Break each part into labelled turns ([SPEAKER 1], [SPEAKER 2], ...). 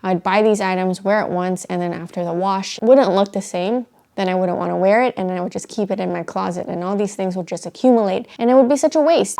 [SPEAKER 1] I'd buy these items, wear it once, and then after the wash, it wouldn't look the same. Then I wouldn't want to wear it, and then I would just keep it in my closet, and all these things would just accumulate, and it would be such a waste.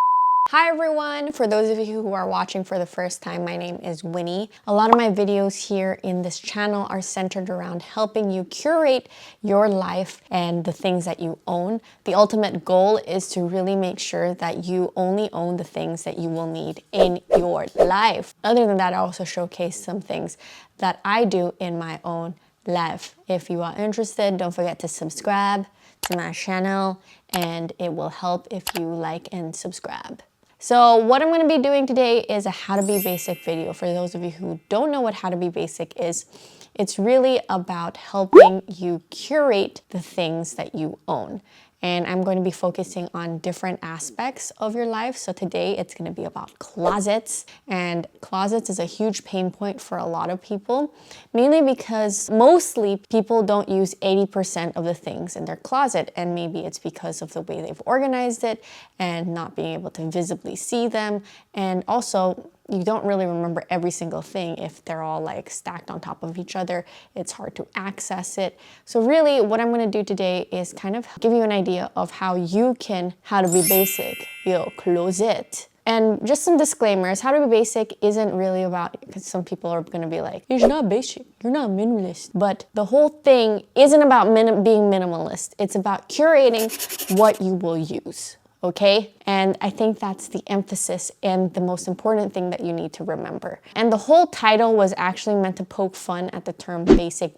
[SPEAKER 1] Hi everyone! For those of you who are watching for the first time, my name is Winnie. A lot of my videos here in this channel are centered around helping you curate your life and the things that you own. The ultimate goal is to really make sure that you only own the things that you will need in your life. Other than that, I also showcase some things that I do in my own life. If you are interested, don't forget to subscribe to my channel, and it will help if you like and subscribe. So what I'm going to be doing today is a how to be basic video. For those of you who don't know what how to be basic is, it's really about helping you curate the things that you own. And I'm going to be focusing on different aspects of your life. So today it's going to be about closets, and closets is a huge pain point for a lot of people, mainly because mostly people don't use 80% of the things in their closet, and maybe it's because of the way they've organized it and not being able to visibly see them, and also you don't really remember every single thing if they're all like stacked on top of each other. It's hard to access it. So really what I'm going to do today is kind of give you an idea of how you can how to be basic your closet. And just some disclaimers, how to be basic isn't really about, because some people are going to be like, you're not basic, you're not minimalist. But the whole thing isn't about being minimalist. It's about curating what you will use. Okay? And I think that's the emphasis and the most important thing that you need to remember. And the whole title was actually meant to poke fun at the term basic.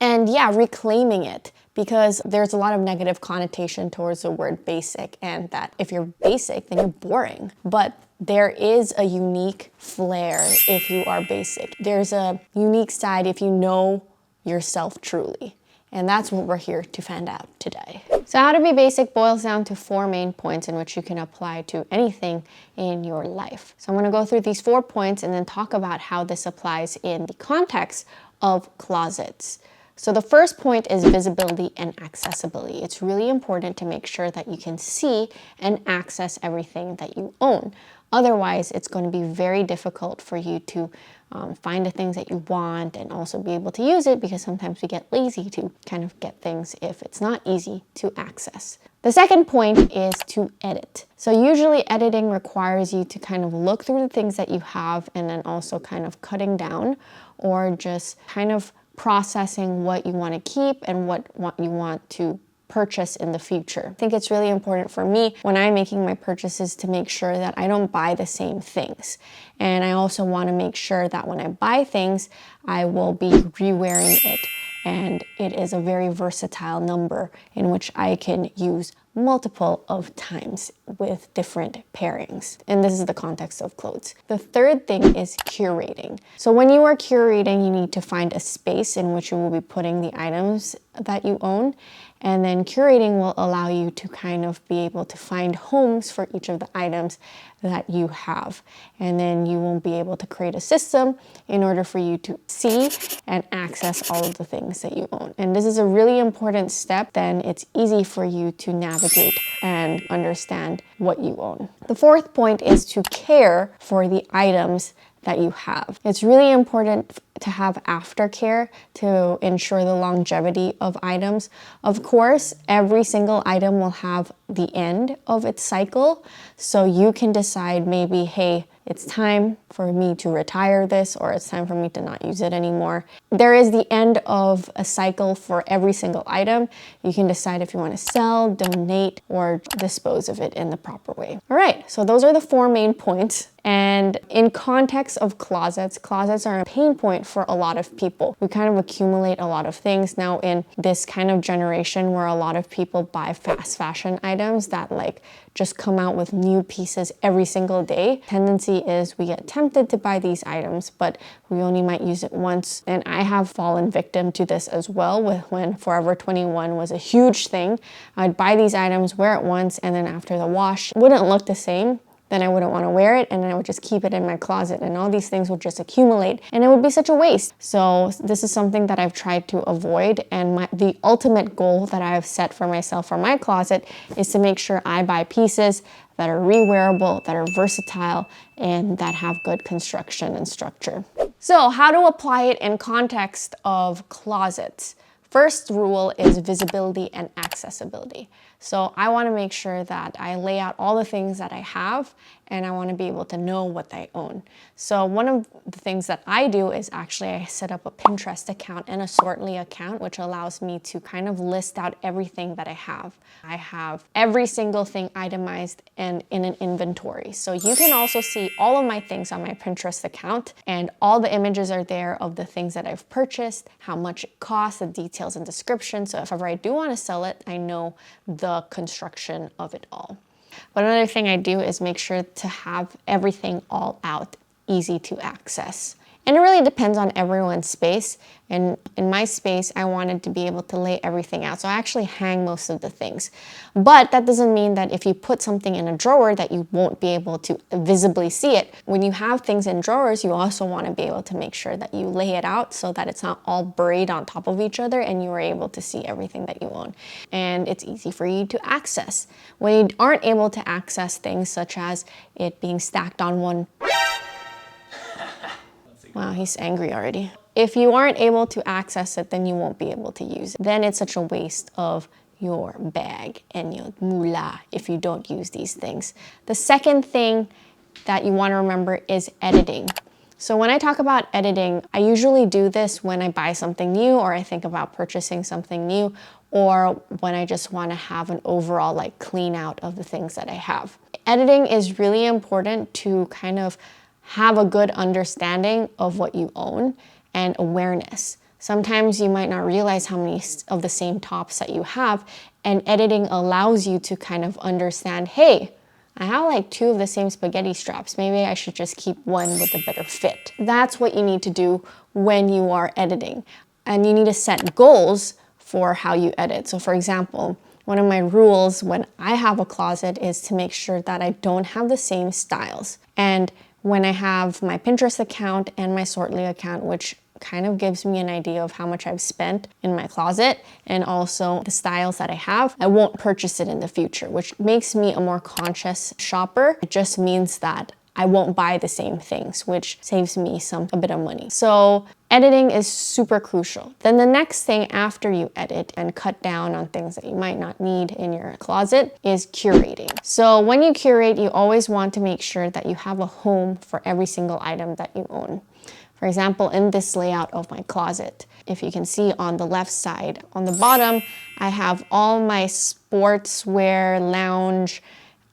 [SPEAKER 1] And yeah, reclaiming it, because there's a lot of negative connotation towards the word basic, and that if you're basic, then you're boring. But there is a unique flair if you are basic. There's a unique side if you know yourself truly. And that's what we're here to find out today. So how to be basic boils down to 4 main points in which you can apply to anything in your life. So I'm going to go through these 4 points and then talk about how this applies in the context of closets. So the first point is visibility and accessibility. It's really important to make sure that you can see and access everything that you own. Otherwise, it's going to be very difficult for you to find the things that you want and also be able to use it, because sometimes we get lazy to kind of get things if it's not easy to access. The second point is to edit. So usually editing requires you to kind of look through the things that you have and then also kind of cutting down, or just kind of processing what you want to keep and what you want to purchase in the future. I think it's really important for me when I'm making my purchases to make sure that I don't buy the same things. And I also want to make sure that when I buy things, I will be re-wearing it. And it is a very versatile number in which I can use multiple of times with different pairings. And this is the context of clothes. The third thing is curating. So when you are curating, you need to find a space in which you will be putting the items that you own. And then curating will allow you to kind of be able to find homes for each of the items that you have. And then you will be able to create a system in order for you to see and access all of the things that you own. And this is a really important step. Then it's easy for you to navigate and understand what you own. The fourth point is to care for the items that you have. It's really important to have aftercare to ensure the longevity of items. Of course, every single item will have the end of its cycle, so you can decide maybe, hey, it's time for me to retire this, or it's time for me to not use it anymore. There is the end of a cycle for every single item. You can decide if you want to sell, donate, or dispose of it in the proper way. All right, so those are the 4 main points. And in context of closets, closets are a pain point for a lot of people. We kind of accumulate a lot of things now in this kind of generation where a lot of people buy fast fashion items that like just come out with new pieces every single day. Tendency is we get tempted to buy these items, but we only might use it once. And I have fallen victim to this as well with when Forever 21 was a huge thing. I'd buy these items, wear it once, and then after the wash, it wouldn't look the same. Then I wouldn't want to wear it, and then I would just keep it in my closet, and all these things would just accumulate, and it would be such a waste. So this is something that I've tried to avoid, and the ultimate goal that I have set for myself for my closet is to make sure I buy pieces that are re-wearable, that are versatile, and that have good construction and structure. So how to apply it in context of closets? First rule is visibility and accessibility. So I want to make sure that I lay out all the things that I have, and I want to be able to know what I own. So one of the things that I do is actually I set up a Pinterest account and a Sortly account, which allows me to kind of list out everything that I have. I have every single thing itemized and in an inventory. So you can also see all of my things on my Pinterest account, and all the images are there of the things that I've purchased, how much it costs, the details and description. So if ever I do want to sell it, I know the construction of it all. But another thing I do is make sure to have everything all out, easy to access. And it really depends on everyone's space. And in my space, I wanted to be able to lay everything out. So I actually hang most of the things. But that doesn't mean that if you put something in a drawer that you won't be able to visibly see it. When you have things in drawers, you also want to be able to make sure that you lay it out so that it's not all buried on top of each other and you are able to see everything that you own. And it's easy for you to access. When you aren't able to access things such as it being stacked on one. Wow, he's angry already. If you aren't able to access it, then you won't be able to use it. Then it's such a waste of your bag and your moolah if you don't use these things. The second thing that you want to remember is editing. So when I talk about editing, I usually do this when I buy something new, or I think about purchasing something new, or when I just want to have an overall like clean out of the things that I have. Editing is really important to kind of have a good understanding of what you own and awareness. Sometimes you might not realize how many of the same tops that you have, and editing allows you to kind of understand, hey, I have like 2 of the same spaghetti straps. Maybe I should just keep one with a better fit. That's what you need to do when you are editing. And you need to set goals for how you edit. So for example, one of my rules when I have a closet is to make sure that I don't have the same styles. And when I have my Pinterest account and my Sortly account, which kind of gives me an idea of how much I've spent in my closet and also the styles that I have, I won't purchase it in the future, which makes me a more conscious shopper. It just means that I won't buy the same things, which saves me a bit of money. So editing is super crucial. Then the next thing after you edit and cut down on things that you might not need in your closet is curating. So when you curate, you always want to make sure that you have a home for every single item that you own. For example, in this layout of my closet, if you can see on the left side, on the bottom, I have all my sportswear, lounge,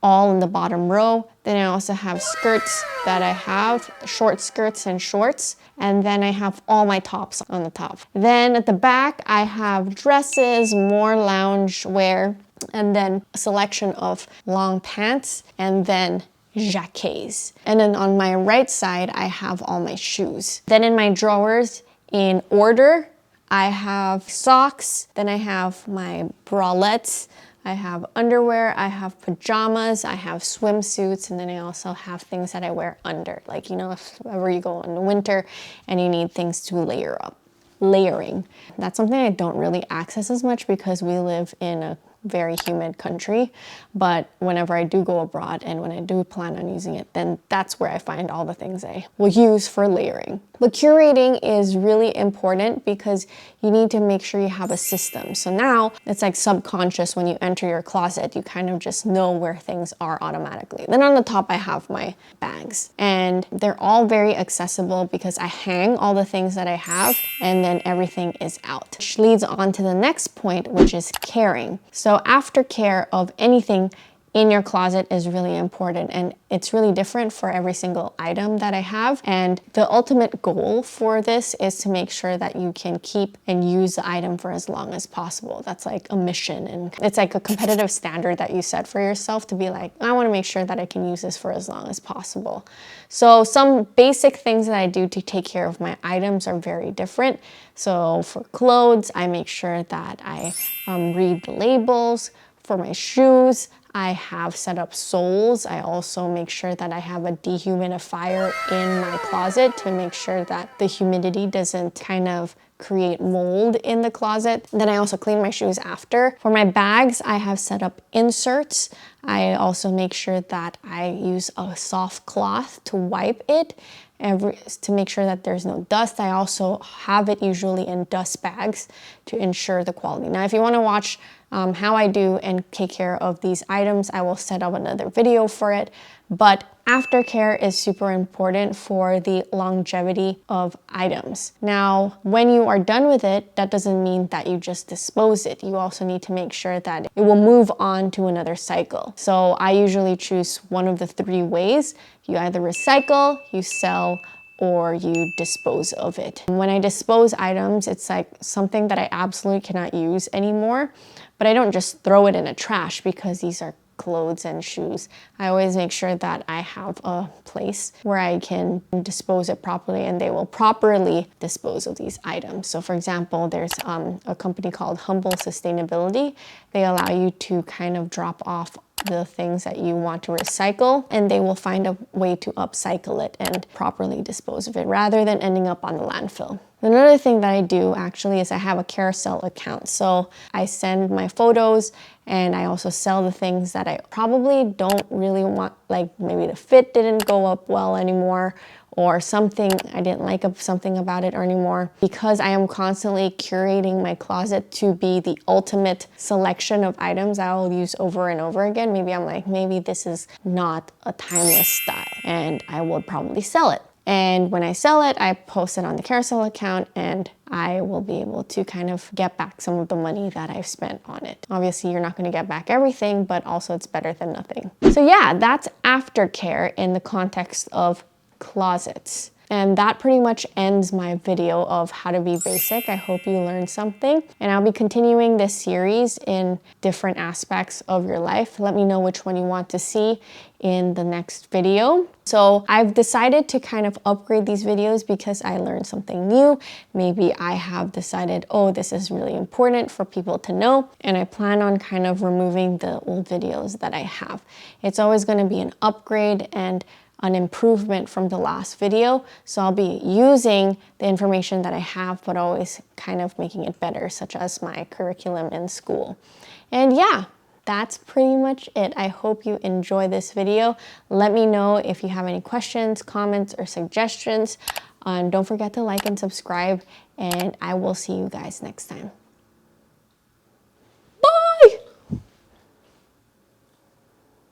[SPEAKER 1] all in the bottom row. Then I also have skirts that I have, short skirts and shorts. And then I have all my tops on the top. Then at the back, I have dresses, more lounge wear, and then a selection of long pants, and then jackets. And then on my right side, I have all my shoes. Then in my drawers, in order, I have socks, then I have my bralettes, I have underwear, I have pajamas, I have swimsuits, and then I also have things that I wear under. Like, you know, if ever you go in the winter and you need things to layer up. Layering. That's something I don't really access as much because we live in a very humid country, but whenever I do go abroad and when I do plan on using it, then that's where I find all the things I will use for layering. But curating is really important because you need to make sure you have a system. So now it's like subconscious when you enter your closet, you kind of just know where things are automatically. Then on the top, I have my bags and they're all very accessible because I hang all the things that I have and then everything is out. Which leads on to the next point, which is caring. So aftercare of anything in your closet is really important, and it's really different for every single item that I have. And the ultimate goal for this is to make sure that you can keep and use the item for as long as possible. That's like a mission, and it's like a competitive standard that you set for yourself to be like, I want to make sure that I can use this for as long as possible. So some basic things that I do to take care of my items are very different. So for clothes, I make sure that I read the labels. For my shoes, I have set up soles. I also make sure that I have a dehumidifier in my closet to make sure that the humidity doesn't kind of create mold in the closet. Then I also clean my shoes after. For my bags, I have set up inserts. I also make sure that I use a soft cloth to wipe it. to make sure that there's no dust. I also have it usually in dust bags to ensure the quality. Now, if you want to watch how I do and take care of these items, I will set up another video for it. But aftercare is super important for the longevity of items. Now, when you are done with it, that doesn't mean that you just dispose it. You also need to make sure that it will move on to another cycle. So I usually choose one of the 3 ways. You either recycle, you sell, or you dispose of it. When I dispose items, it's like something that I absolutely cannot use anymore, but I don't just throw it in a trash because these are clothes and shoes. I always make sure that I have a place where I can dispose it properly and they will properly dispose of these items. So for example, there's a company called Humble Sustainability. They allow you to kind of drop off the things that you want to recycle, and they will find a way to upcycle it and properly dispose of it rather than ending up on the landfill. Another thing that I do actually is I have a carousel account. So I send my photos and I also sell the things that I probably don't really want, like maybe the fit didn't go up well anymore, or something I didn't like something about it anymore. Because I am constantly curating my closet to be the ultimate selection of items I will use over and over again. Maybe I'm like, maybe this is not a timeless style, and I would probably sell it. And when I sell it, I post it on the carousel account and I will be able to kind of get back some of the money that I've spent on it. Obviously, you're not going to get back everything, but also it's better than nothing. So yeah, that's aftercare in the context of closets. And that pretty much ends my video of how to be basic. I hope you learned something. And I'll be continuing this series in different aspects of your life. Let me know which one you want to see in the next video. So I've decided to kind of upgrade these videos because I learned something new. Maybe I have decided, oh, this is really important for people to know. And I plan on kind of removing the old videos that I have. It's always going to be an upgrade and an improvement from the last video. So I'll be using the information that I have, but always kind of making it better, such as my curriculum in school. And yeah, that's pretty much it. I hope you enjoy this video. Let me know if you have any questions, comments, or suggestions. And don't forget to like and subscribe, and I will see you guys next time.